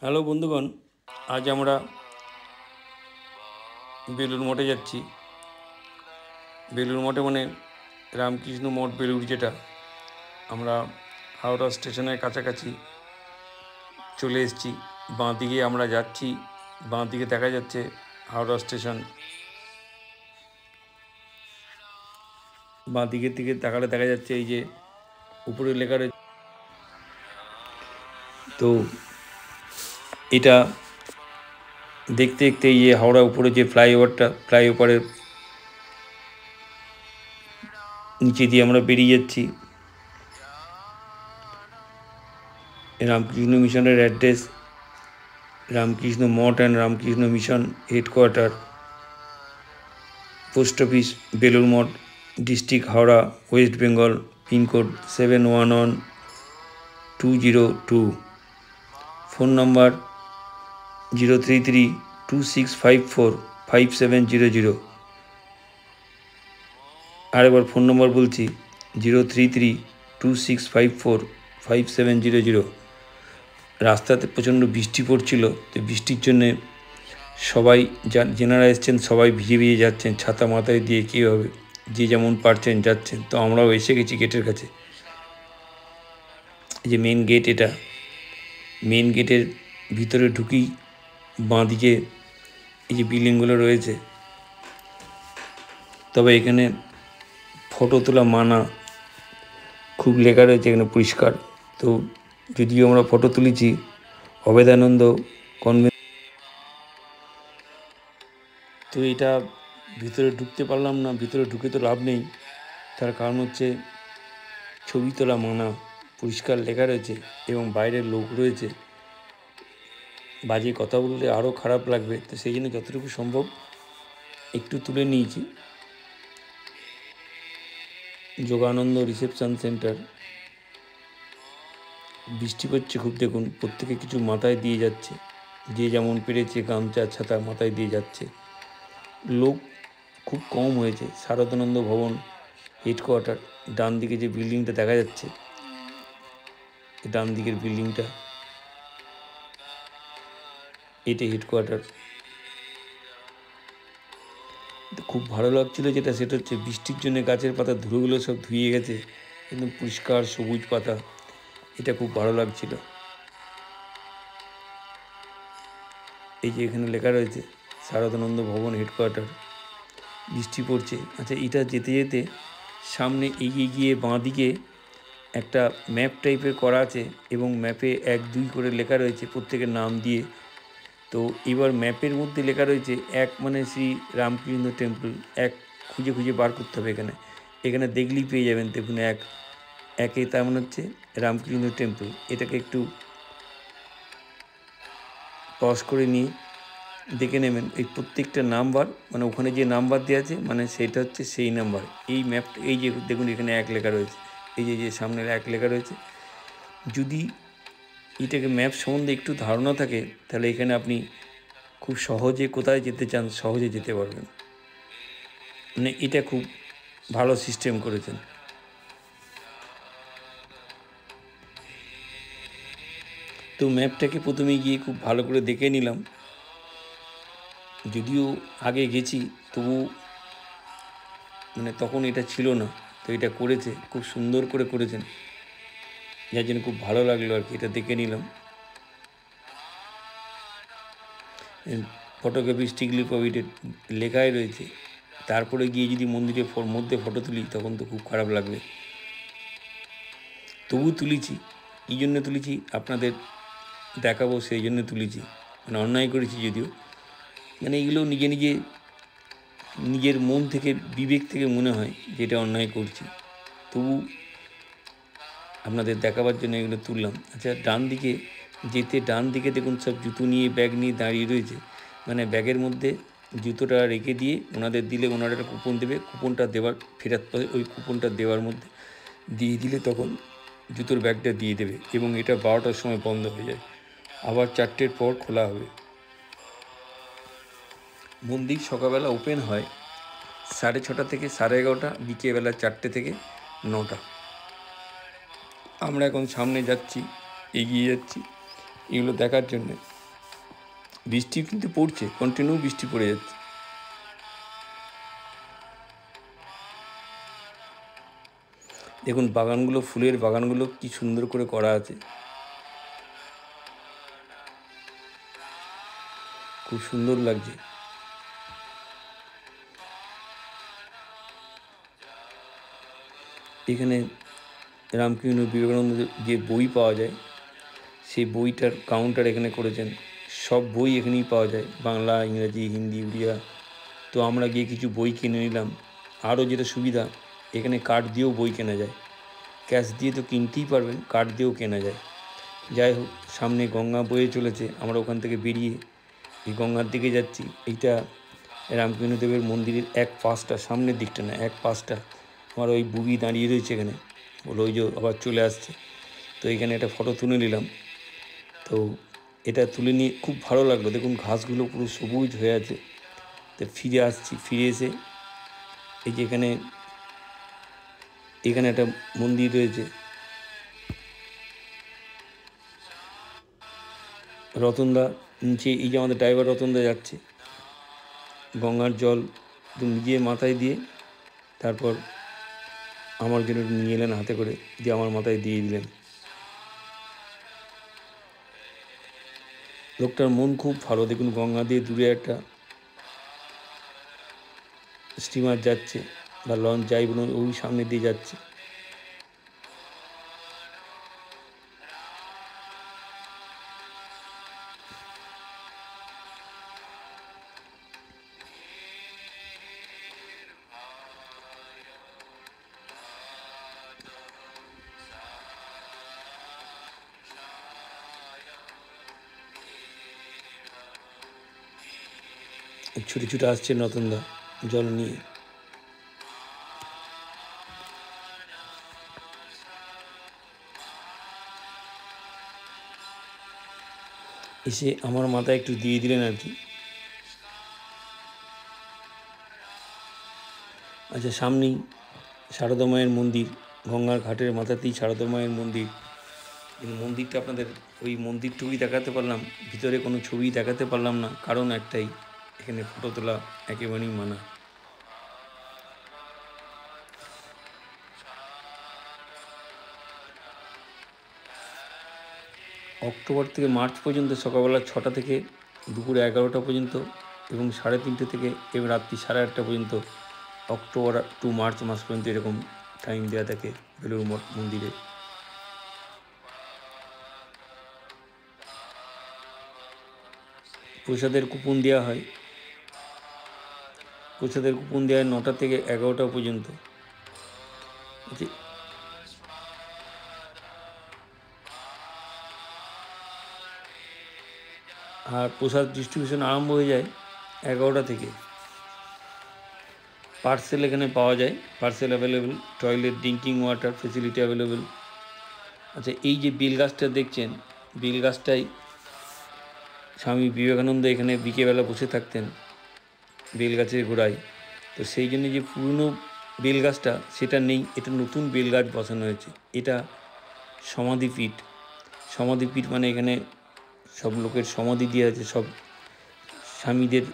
Hello বন্ধুগণ, আজ আমরা বেলুড় মঠে যাচ্ছি। বেলুড় মঠে মানে রামকৃষ্ণ মঠ বেলুড়, যেটা আমরা হাওড়া স্টেশনের কাছাকাছি চলে এসেছি। বাঁ দিকে আমরা যাচ্ছি, বাঁ দিকে দেখা যাচ্ছে হাওড়া স্টেশন। বাঁ দিকের দিকে তাকালে দেখা যাচ্ছে এই যে উপরে লেখা রয়েছে। তো এটা দেখতে দেখতে এই যে হাওড়া উপরে যে ফ্লাইওভারের নিচে দিয়ে আমরা বেরিয়ে যাচ্ছি। রামকৃষ্ণ মিশনের address Ramakrishna Math and Ramakrishna Mission headquarter, post office Belur Math, district Howrah, West Bengal, pincode 711202, phone number 03326545700। আরেকবার ফোন নম্বর বলছি, 03326545700। রাস্তাতে প্রচণ্ড বৃষ্টি পড়ছিল, তো বৃষ্টির জন্যে সবাই যেনারা এসছেন সবাই ভিজে ভিজে যাচ্ছেন, ছাতা মাথায় দিয়ে কীভাবে যে যেমন পারছেন যাচ্ছেন। তো আমরাও এসে গেছি গেটের কাছে। এই যে মেন গেট, এটা মেন গেটের ভিতরে ঢুকি, বাঁদিকে এই যে বিল্ডিংগুলো রয়েছে। তবে এখানে ফটো তোলা মানা, খুব লেখা রয়েছে এখানে পরিষ্কার। তো যদিও আমরা ফটো তুলেছি অভেদানন্দ কনভেন্ট, তো এটা ভিতরে ঢুকতে পারলাম না। ভিতরে ঢুকে তো লাভ নেই, তার কারণ হচ্ছে ছবি তোলা মানা, পরিষ্কার লেখা রয়েছে এবং বাইরের লোক রয়েছে। বাজে কথা বললে আরও খারাপ লাগবে, তো সেই জন্য যতটুকু সম্ভব একটু তুলে নিয়েছি। Yogananda reception centre. বৃষ্টি পড়ছে খুব, দেখুন প্রত্যেকে কিছু মাথায় দিয়ে যাচ্ছে, যে যেমন পেরেছে গামছা ছাতা মাথায় দিয়ে যাচ্ছে। লোক খুব কম হয়েছে। শারদানন্দ ভবন হেডকোয়ার্টার, ডান দিকে যে বিল্ডিংটা দেখা যাচ্ছে, ডান দিকের বিল্ডিংটা, এটাই হেডকোয়ার্টার। খুব ভালো লাগছিল সেটা হচ্ছে বৃষ্টির জন্য গাছের পাতা ধুলোগুলো সব ধুয়ে গেছে, একদম পরিষ্কার সবুজ পাতা। এটা খুব ভালো লাগছিল। এই যে এখানে লেখা রয়েছে শারদানন্দ ভবন হেডকোয়ার্টার। বৃষ্টি পড়ছে। আচ্ছা, এটা যেতে যেতে সামনে এগিয়ে গিয়ে বাঁ দিকে একটা ম্যাপ টাইপের করা আছে এবং ম্যাপে 1-2 করে লেখা রয়েছে প্রত্যেকের নাম দিয়ে। তো এবার ম্যাপের মধ্যে লেখা রয়েছে 1 মানে শ্রী রামকৃষ্ণ টেম্পল। 1 খুঁজে খুঁজে বার করতে হবে। এখানে দেখলেই পেয়ে যাবেন। দেখুন 1 তার মানে হচ্ছে রামকৃষ্ণ টেম্পল। এটাকে একটু পজ করে নিয়ে দেখে নেবেন এই প্রত্যেকটা নাম্বার, মানে ওখানে যে নাম্বার দেওয়া আছে মানে সেটা হচ্ছে সেই নাম্বার। এই ম্যাপটা, এই যে দেখুন এখানে 1 লেখা রয়েছে, এই যে সামনের 1 লেখা রয়েছে। যদি এটাকে ম্যাপ সম্বন্ধে একটু ধারণা থাকে, তাহলে এখানে আপনি খুব সহজে কোথায় যেতে চান সহজে যেতে পারবেন। মানে এটা খুব ভালো সিস্টেম করেছেন। তো ম্যাপটাকে প্রথমে গিয়ে খুব ভালো করে দেখে নিলাম। যদিও আগে গেছি, তবু মানে তখন এটা ছিল না। তো এটা করেছে, খুব সুন্দর করে করেছেন, যার জন্য খুব ভালো লাগলো আর কি। এটা দেখে নিলাম। ফটোগ্রাফি স্ট্রিক্টলি প্রহিবিটেড লেখাই রয়েছে। তারপরে গিয়ে যদি মন্দিরের মধ্যে ফটো তুলি তখন তো খুব খারাপ লাগবে। তবু তুলেছি। এই জন্য তুলেছি, আপনাদের দেখাবো সেই জন্য তুলেছি। মানে অন্যায় করেছি যদিও, মানে এগুলো নিজের মন থেকে, বিবেক থেকে মনে হয় যে এটা অন্যায় করছি, তবু আপনাদের দেখাবার জন্য এগুলো তুললাম। আচ্ছা, ডান দিকে দেখুন সব জুতো নিয়ে ব্যাগ নিয়ে দাঁড়িয়ে রয়েছে। মানে ব্যাগের মধ্যে জুতোটা রেখে দিয়ে ওনাদের দিলে ওনারা একটা কুপন দেবে। কুপনটা দেওয়ার ফেরত পরে ওই কুপনটা দেওয়ার মধ্যে দিয়ে দিলে তখন জুতোর ব্যাগটা দিয়ে দেবে এবং এটা 12টার সময় বন্ধ হয়ে যায়, আবার 4টের পর খোলা হবে। মন্দির সকালবেলা ওপেন হয় 6:30 থেকে 11:30, বিকেলবেলা 4টে থেকে 9টা। আমরা এখন সামনে যাচ্ছি, এগিয়ে যাচ্ছি এগুলো দেখার জন্যে। বৃষ্টি কিন্তু পড়ছে, কন্টিনিউ বৃষ্টি পড়ে যাচ্ছে। দেখুন বাগানগুলো, ফুলের বাগানগুলো কি সুন্দর করে করা আছে, খুব সুন্দর লাগছে। এখানে রামকৃষ্ণ বিবেকানন্দের যে বই পাওয়া যায় সেই বইটার কাউন্টার এখানে করেছেন। সব বই এখানেই পাওয়া যায়, বাংলা, ইংরাজি, হিন্দি, উড়িয়া। তো আমরা গিয়ে কিছু বই কিনে নিলাম। আরও যেটা সুবিধা, এখানে কার্ড দিয়েও বই কেনা যায়। ক্যাশ দিয়ে তো কিনতেই পারবেন, কার্ড দিয়েও কেনা যায়। যাই হোক, সামনে গঙ্গা বয়ে চলেছে, আমরা ওখান থেকে বেরিয়ে এই গঙ্গার দিকে যাচ্ছি। এইটা রামকৃষ্ণদেবের মন্দিরের এক পাশটা, সামনের দিকটা না, এক পাশটা। আমার ওই বুবি দাঁড়িয়ে রয়েছে এখানে, বলো ওই যে আবার চলে আসছে। তো এখানে একটা ফটো তুলে নিলাম। তো এটা তুলে নিয়ে খুব ভালো লাগলো। দেখুন ঘাসগুলো পুরো সবুজ হয়ে আছে। তো ফিরে আসছি, ফিরে এসে এই যে এখানে একটা মন্দির রয়েছে, রতনদা নিচে, এই যে আমাদের ড্রাইভার রতনদা যাচ্ছে, গঙ্গার জল নিজে মাথায় দিয়ে তারপর আমার জন্য নিয়ে এলেন হাতে করে, দিয়ে আমার মাথায় দিয়ে দিলেন। লোকটার মন খুব ভালো। দেখুন গঙ্গা দিয়ে দূরে একটা স্টিমার যাচ্ছে বা লঞ্চ যাই বলুন, ওই সামনে দিয়ে যাচ্ছে। ছুটে ছুটে আসছে নতুনদা জল নিয়ে। এসে আমার মাথায় একটু দিয়ে দিলেন আর কি। আচ্ছা, সামনেই সারদা মায়ের মন্দির, গঙ্গার ঘাটের মাথাতেই সারদা মায়ের মন্দির। মন্দিরটা আপনাদের ওই মন্দিরটুকুই দেখাতে পারলাম, ভিতরে কোনো ছবি দেখাতে পারলাম না, কারণ একটাই, এখানে ফটো তোলা একেবারেই মানা। অক্টোবর থেকে মার্চ পর্যন্ত সকালবেলা 6টা থেকে দুপুর 11টা পর্যন্ত এবং 3:30 থেকে এবং রাত্রি 8:30 পর্যন্ত, অক্টোবর টু মার্চ মাস পর্যন্ত এরকম টাইম দেওয়া থাকে বেলুড় মঠ মন্দিরে। প্রসাদের কুপন দেওয়া হয়, প্রসাদের কুপন দেওয়া হয় 9টা থেকে 11টা পর্যন্ত। আর প্রসাদ ডিস্ট্রিবিউশন আরম্ভ হয়ে যায় 11টা থেকে। পার্সেল এখানে পাওয়া যায়, parcel available, toilet, drinking water facility available. আচ্ছা, এই যে বেল গাছটা দেখছেন, বেল গাছটাই স্বামী বিবেকানন্দ এখানে বিকেলবেলা বসে থাকতেন বেল গাছের গোড়ায়। তো সেই জন্য যে পুরনো বেল গাছটা সেটা নেই, এটা নতুন বেল গাছ বসানো হয়েছে। এটা সমাধিপীঠ। সমাধিপীঠ মানে এখানে সব লোকের সমাধি দেওয়া আছে, সব স্বামীদের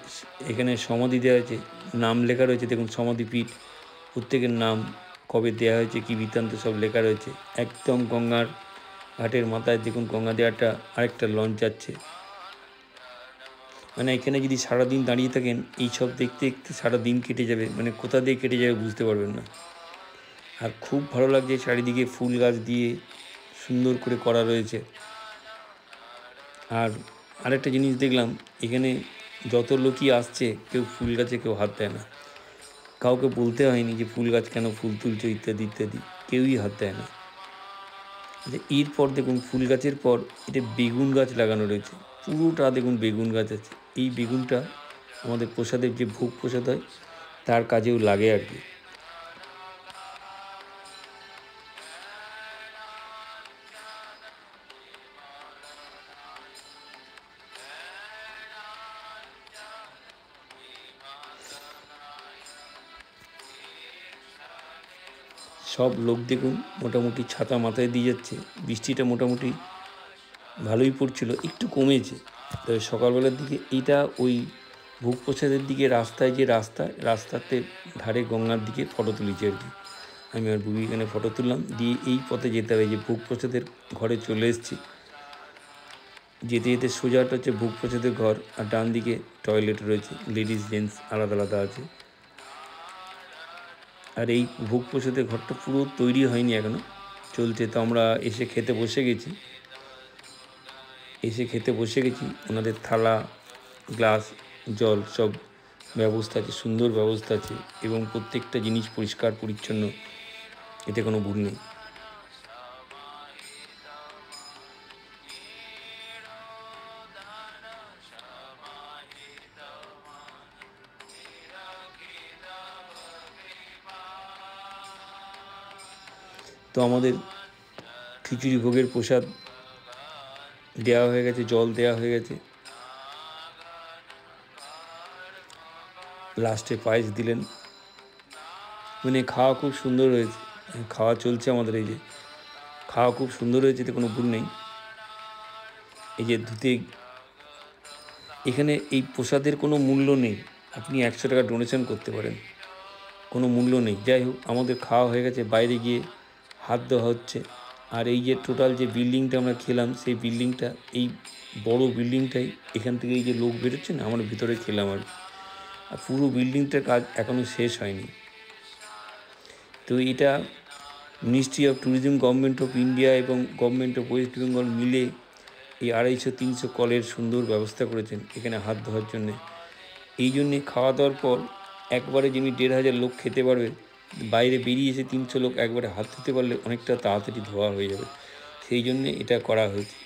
এখানে সমাধি দেওয়া হয়েছে, নাম লেখা রয়েছে। দেখুন সমাধিপীঠ, প্রত্যেকের নাম, কবে দেওয়া হয়েছে, কী বৃত্তান্ত সব লেখা রয়েছে। একদম গঙ্গার ঘাটের মাথায় দেখুন গঙ্গা দেওয়াটা আরেকটা লঞ্চ যাচ্ছে। মানে এখানে যদি সারাদিন দাঁড়িয়ে থাকেন এই সব দেখতে দেখতে সারা দিন কেটে যাবে, মানে কোথা দিয়ে কেটে যাবে বুঝতে পারবেন না। আর খুব ভালো লাগছে, চারিদিকে ফুল গাছ দিয়ে সুন্দর করে করা রয়েছে। আর আরেকটা জিনিস দেখলাম, এখানে যত লোকই আসছে কেউ ফুল গাছে কেউ হাত দেয় না, কাউকে বলতে হয়নি যে ফুল গাছ কেন ফুল তুলছো ইত্যাদি ইত্যাদি, কেউই হাত দেয় না। আচ্ছা, এরপর দেখুন ফুল গাছের পর এটা বেগুন গাছ লাগানো রয়েছে, পুরোটা দেখুন বেগুন গাছ আছে। এই বেগুনটা আমাদের প্রসাদের যে ভোগ প্রসাদ হয় তার কাজেও লাগে আর কি। সব লোক দেখুন মোটামুটি ছাতা মাথায় দিয়ে যাচ্ছে। বৃষ্টিটা মোটামুটি ভালোই পড়ছিল, একটু কমেছে। তো সকালবেলার দিকে এইটা ওই ভোগ প্রসাদের দিকে রাস্তায় যে রাস্তাতে ধারে গঙ্গার দিকে ফটো তুলেছি আর কি। আমি আর বুবি এখানে ফটো তুললাম, দিয়ে এই পথে যেতে হবে, যে ভোগ প্রসাদের ঘরে চলে এসেছি। যেতে যেতে সোজাটা হচ্ছে ভোগ প্রসাদের ঘর, আর ডান দিকে টয়লেট রয়েছে, লেডিস জেন্টস আলাদা আলাদা আছে। আর এই ভোগ প্রসাদের ঘরটা পুরো তৈরি হয়নি এখনও, চলছে। তো আমরা এসে খেতে বসে গেছি। ওনাদের থালা, গ্লাস, জল সব ব্যবস্থা আছে, সুন্দর ব্যবস্থা আছে, এবং প্রত্যেকটা জিনিস পরিষ্কার পরিচ্ছন্ন, এতে কোনো ভুল নেই। তো আমাদের খিচুড়ি ভোগের প্রসাদ দেওয়া হয়ে গেছে, জল দেওয়া হয়ে গেছে, লাস্টে পায়েস দিলেন। মানে খাওয়া খুব সুন্দর হয়েছে, খাওয়া চলছে আমাদের। এই যে খাওয়া খুব সুন্দর হয়েছে, এতে কোনো ভুল নেই। এই যে ধুতে, এখানে এই প্রসাদের কোনো মূল্য নেই, আপনি 100 টাকা ডোনেশন করতে পারেন, কোনো মূল্য নেই। যাই হোক, আমাদের খাওয়া হয়ে গেছে, বাইরে গিয়ে হাত দেওয়া হচ্ছে। আর এই যে টোটাল যে বিল্ডিংটা আমরা খেলাম, সেই বিল্ডিংটা, এই বড় বিল্ডিংটাই, এখান থেকে এই যে লোক বেরোচ্ছে না, আমরা ভিতরে খেলাম। আর পুরো বিল্ডিংটার কাজ এখনও শেষ হয়নি। তো এটা ministry of tourism, government of India এবং গভর্নমেন্ট অফ ওয়েস্ট বেঙ্গল মিলে এই 250-300 কলের সুন্দর ব্যবস্থা করেছেন এখানে হাত ধোয়ার জন্যে। এই জন্যে খাওয়া দাওয়ার পর একবারে যিনি 1500 লোক খেতে পারবে, বাইরে বেরিয়ে এসে 300 লোক একবারে হাত ধুতে পারলে অনেকটা তাড়াতাড়ি ধোয়া হয়ে যাবে, সেই জন্যে এটা করা হয়েছে।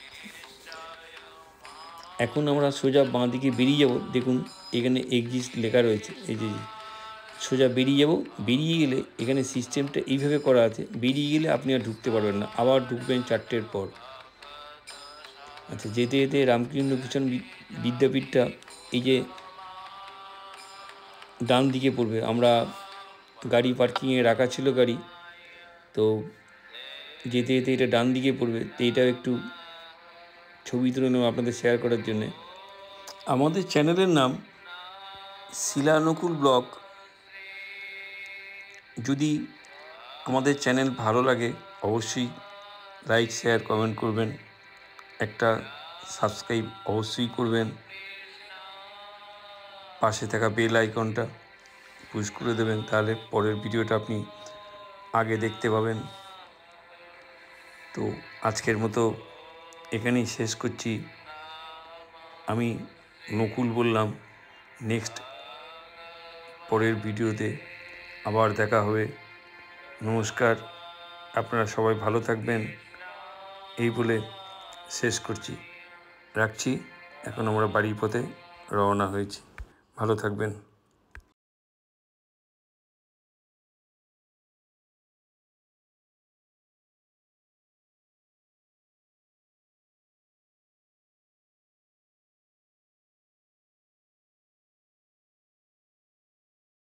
এখন আমরা সোজা বাঁ দিকে বেরিয়ে যাব। দেখুন এখানে এক্সিট লেখা রয়েছে, এই যে সোজা বেরিয়ে যাব। বেরিয়ে গেলে এখানে সিস্টেমটা এইভাবে করা আছে, বেরিয়ে গেলে আপনি আর ঢুকতে পারবেন না, আবার ঢুকবেন 4টের পর। আচ্ছা, যেতে যেতে রামকৃষ্ণ মিশন বিদ্যাপীঠটা এই যে ডান দিকে পড়বে। আমরা গাড়ি পার্কিংয়ে রাখা ছিল গাড়ি, তো যেতে যেতে এটা ডান দিকে পড়বে। তো এটাও একটু ছবি তুলে নেব আপনাদের শেয়ার করার জন্যে। আমাদের চ্যানেলের নাম শিলানুকূল ব্লগ। যদি আমাদের চ্যানেল ভালো লাগে অবশ্যই লাইক, শেয়ার, কমেন্ট করবেন, একটা সাবস্ক্রাইব অবশ্যই করবেন, পাশে থাকা বেল আইকনটা পুশ করে দেবেন, তাহলে পরের ভিডিওটা আপনি আগে দেখতে পাবেন। তো আজকের মতো এখানেই শেষ করছি। আমি নকুল বললাম, নেক্সট পরের ভিডিওতে আবার দেখা হবে। নমস্কার, আপনারা সবাই ভালো থাকবেন, এই বলে শেষ করছি, রাখছি। এখন আমরা বাড়ির পথে রওনা হয়েছি, ভালো থাকবেন।